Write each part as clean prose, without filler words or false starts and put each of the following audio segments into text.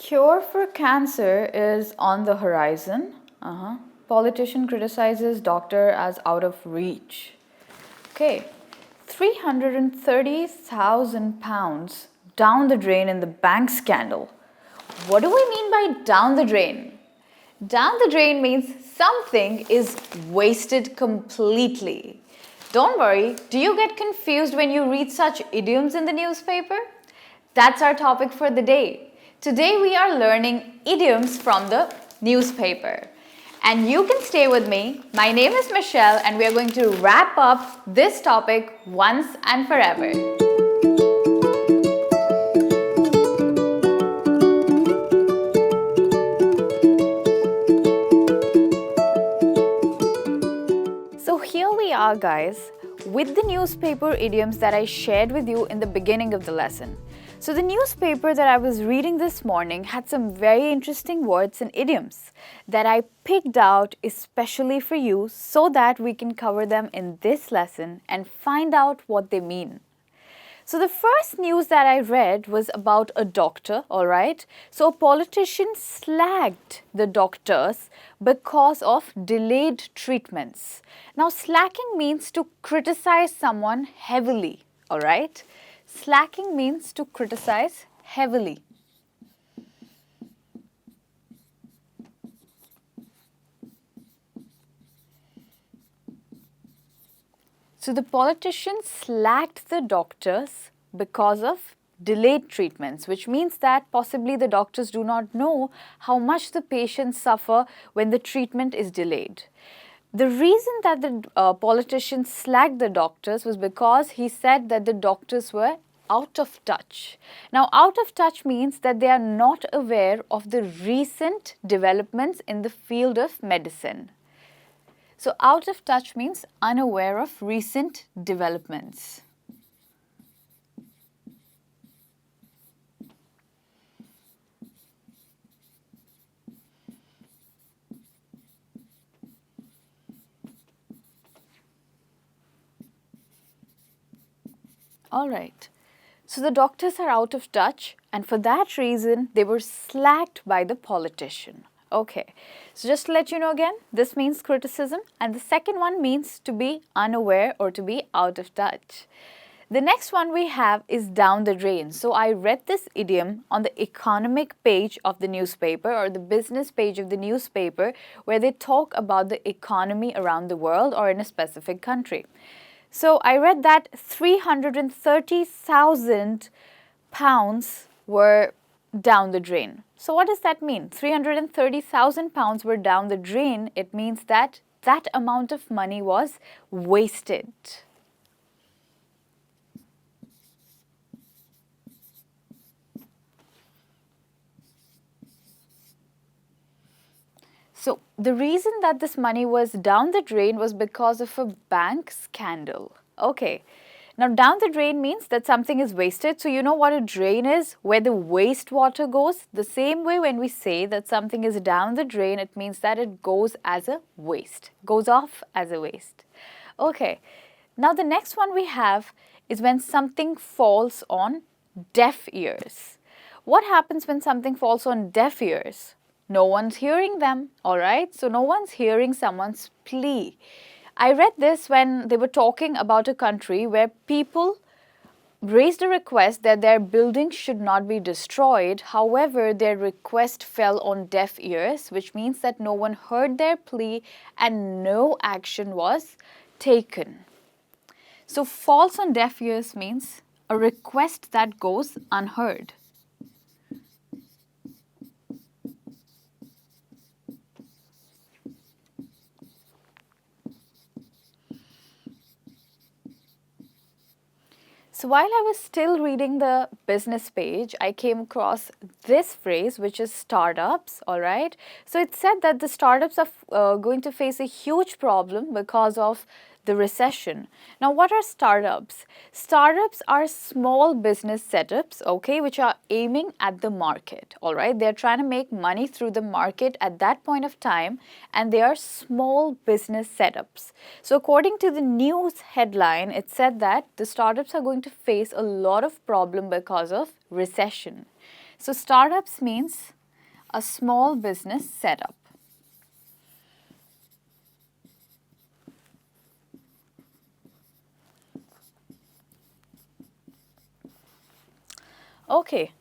Cure for cancer is on the horizon. Politician criticizes doctor as out of reach. Okay, 330,000 pounds down the drain in the bank scandal. What do we mean by down the drain? Down the drain means something is wasted completely. Don't worry, do you get confused when you read such idioms in the newspaper? That's our topic for the day. Today we are learning idioms from the newspaper. And you can stay with me. My name is Michelle and we are going to wrap up this topic once and forever. So here we are, guys, with the newspaper idioms that I shared with you in the beginning of the lesson. So the newspaper that I was reading this morning had some very interesting words and idioms that I picked out especially for you so that we can cover them in this lesson and find out what they mean. So the first news that I read was about a doctor, alright? So a politician slagged the doctors because of delayed treatments. Now slacking means to criticize someone heavily, alright? Slacking means to criticize heavily. So the politician slacked the doctors because of delayed treatments, which means that possibly the doctors do not know how much the patients suffer when the treatment is delayed. The reason that the politician slacked the doctors was because he said that the doctors were out of touch. Now, out of touch means that they are not aware of the recent developments in the field of medicine. So, out of touch means unaware of recent developments. All right. So the doctors are out of touch, and for that reason, they were slacked by the politician. Okay, so just to let you know again, this means criticism, and the second one means to be unaware or to be out of touch. The next one we have is down the drain. So I read this idiom on the economic page of the newspaper or the business page of the newspaper where they talk about the economy around the world or in a specific country. So I read that 330,000 pounds were down the drain. So what does that mean? 330,000 pounds were down the drain. It means that that amount of money was wasted. So the reason that this money was down the drain was because of a bank scandal. Okay. Now down the drain means that something is wasted. So you know what a drain is? Where the wastewater goes. The same way when we say that something is down the drain, it means that it goes as a waste. Goes off as a waste. Okay. Now the next one we have is when something falls on deaf ears. What happens when something falls on deaf ears? No one's hearing them, alright? So no one's hearing someone's plea. I read this when they were talking about a country where people raised a request that their buildings should not be destroyed. However, their request fell on deaf ears, which means that no one heard their plea and no action was taken. So falls on deaf ears means a request that goes unheard. So while I was still reading the business page, I came across this phrase, which is startups, all right? So it said that the startups are going to face a huge problem because of the recession. Now, what are startups? Startups are small business setups, okay, which are aiming at the market, all right? They're trying to make money through the market at that point of time, and they are small business setups. So according to the news headline, it said that the startups are going to face a lot of problem because of recession. So startups means a small business setup. Okay.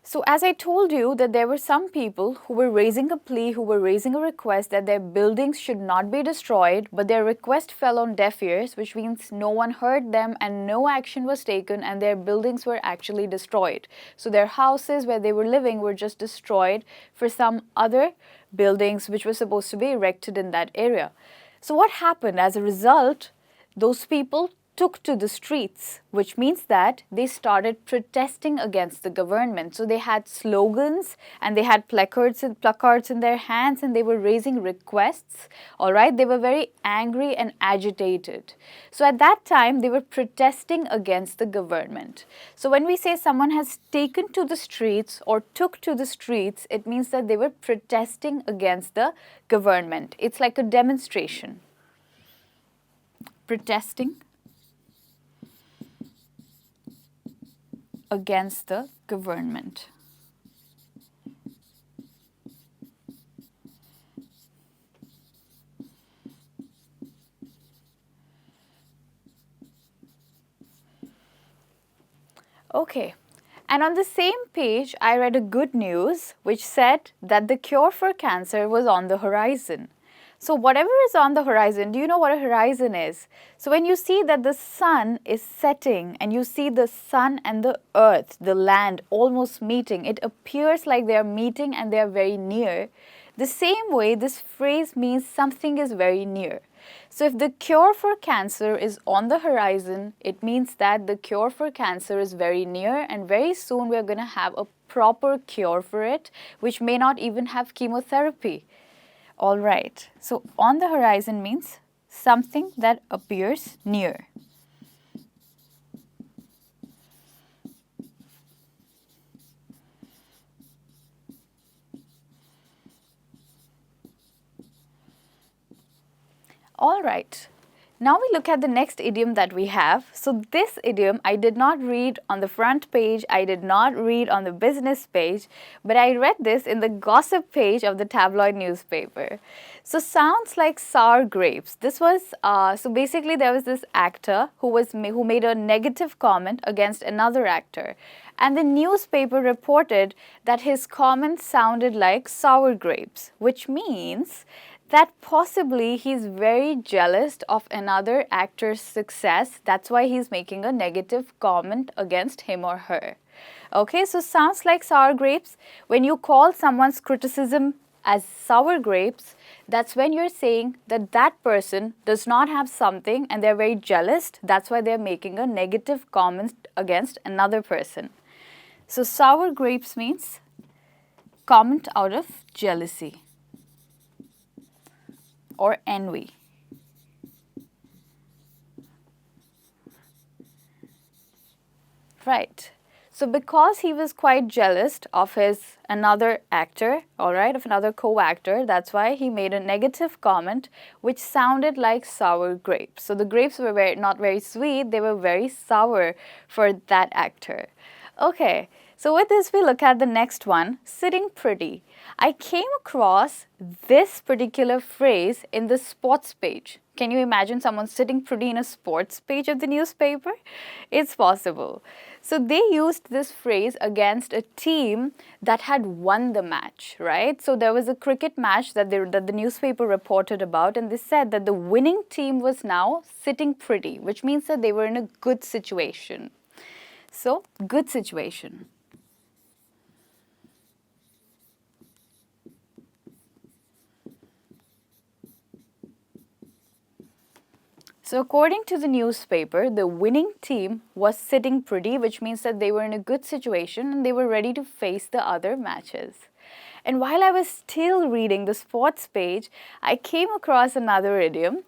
So as I told you that there were some people who were raising a plea, who were raising a request that their buildings should not be destroyed, but their request fell on deaf ears, which means no one heard them and no action was taken and their buildings were actually destroyed. So their houses where they were living were just destroyed for some other buildings which were supposed to be erected in that area. So what happened? As a result, those people took to the streets, which means that they started protesting against the government. So they had slogans and they had placards in their hands and they were raising requests, all right? They were very angry and agitated. So at that time, they were protesting against the government. So when we say someone has taken to the streets or took to the streets, it means that they were protesting against the government. It's like a demonstration. Protesting against the government. Okay, and on the same page, I read a good news which said that the cure for cancer was on the horizon. So whatever is on the horizon, do you know what a horizon is? So when you see that the sun is setting and you see the sun and the earth, the land almost meeting, it appears like they are meeting and they are very near. The same way, this phrase means something is very near. So if the cure for cancer is on the horizon, it means that the cure for cancer is very near and very soon we are going to have a proper cure for it, which may not even have chemotherapy. All right, so on the horizon means something that appears near. All right. Now we look at the next idiom that we have. So this idiom I did not read on the front page, I did not read on the business page, but I read this in the gossip page of the tabloid newspaper. So sounds like sour grapes. This was, so basically there was this actor who made a negative comment against another actor. And the newspaper reported that his comment sounded like sour grapes, which means that possibly he's very jealous of another actor's success. That's why he's making a negative comment against him or her. Okay, so sounds like sour grapes. When you call someone's criticism as sour grapes, that's when you're saying that that person does not have something and they're very jealous. That's why they're making a negative comment against another person. So sour grapes means comment out of jealousy or envy. Right. So because he was quite jealous of his another actor, all right, of another co-actor, that's why he made a negative comment which sounded like sour grapes. So the grapes were not very sweet, they were very sour for that actor. Okay, so with this we look at the next one, sitting pretty. I came across this particular phrase in the sports page. Can you imagine someone sitting pretty in a sports page of the newspaper? It's possible. So they used this phrase against a team that had won the match, right? So there was a cricket match that the newspaper reported about, and they said that the winning team was now sitting pretty, which means that they were in a good situation. So, good situation. So according to the newspaper, the winning team was sitting pretty, which means that they were in a good situation and they were ready to face the other matches. And while I was still reading the sports page, I came across another idiom,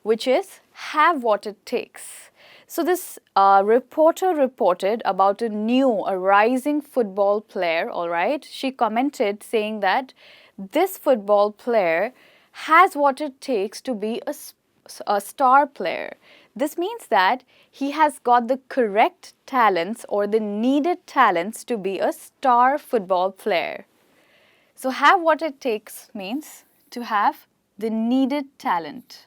which is have what it takes. So this reporter reported about a rising football player, all right? She commented saying that this football player has what it takes to be a star player. This means that he has got the correct talents or the needed talents to be a star football player. So have what it takes means to have the needed talent.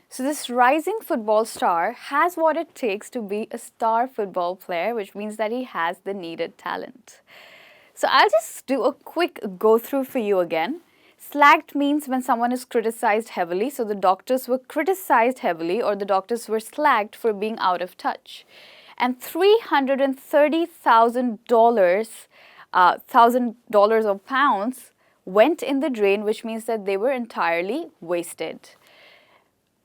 So this rising football star has what it takes to be a star football player, which means that he has the needed talent. So I'll just do a quick go through for you again. Slacked means when someone is criticized heavily. So the doctors were criticized heavily, or the doctors were slacked for being out of touch. And $330,000, $1,000 or pounds went in the drain, which means that they were entirely wasted.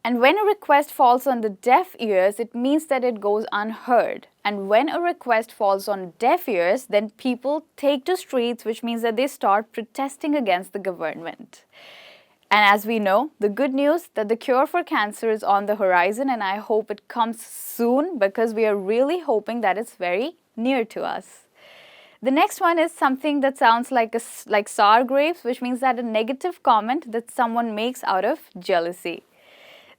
And when a request falls on the deaf ears, it means that it goes unheard. And when a request falls on deaf ears, then people take to streets, which means that they start protesting against the government. And as we know, the good news that the cure for cancer is on the horizon, and I hope it comes soon because we are really hoping that it's very near to us. The next one is something that sounds like sour grapes, which means that a negative comment that someone makes out of jealousy.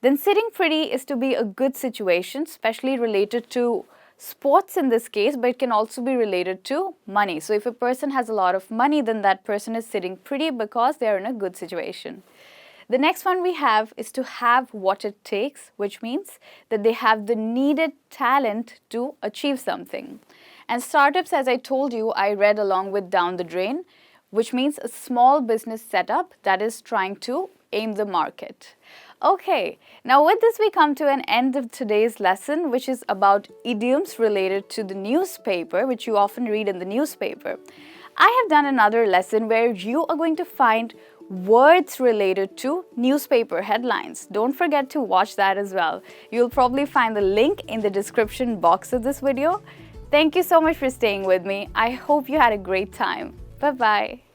Then sitting pretty is to be a good situation, especially related to sports in this case, but it can also be related to money. So if a person has a lot of money, then that person is sitting pretty because they are in a good situation. The next one we have is to have what it takes, which means that they have the needed talent to achieve something. And startups, as I told you, I read along with Down the Drain, which means a small business setup that is trying to aim the market. Okay, now with this we come to an end of today's lesson, which is about idioms related to the newspaper, which you often read in the newspaper. I have done another lesson where you are going to find words related to newspaper headlines. Don't forget to watch that as well. You'll probably find the link in the description box of this video. Thank you so much for staying with me. I hope you had a great time. Bye-bye.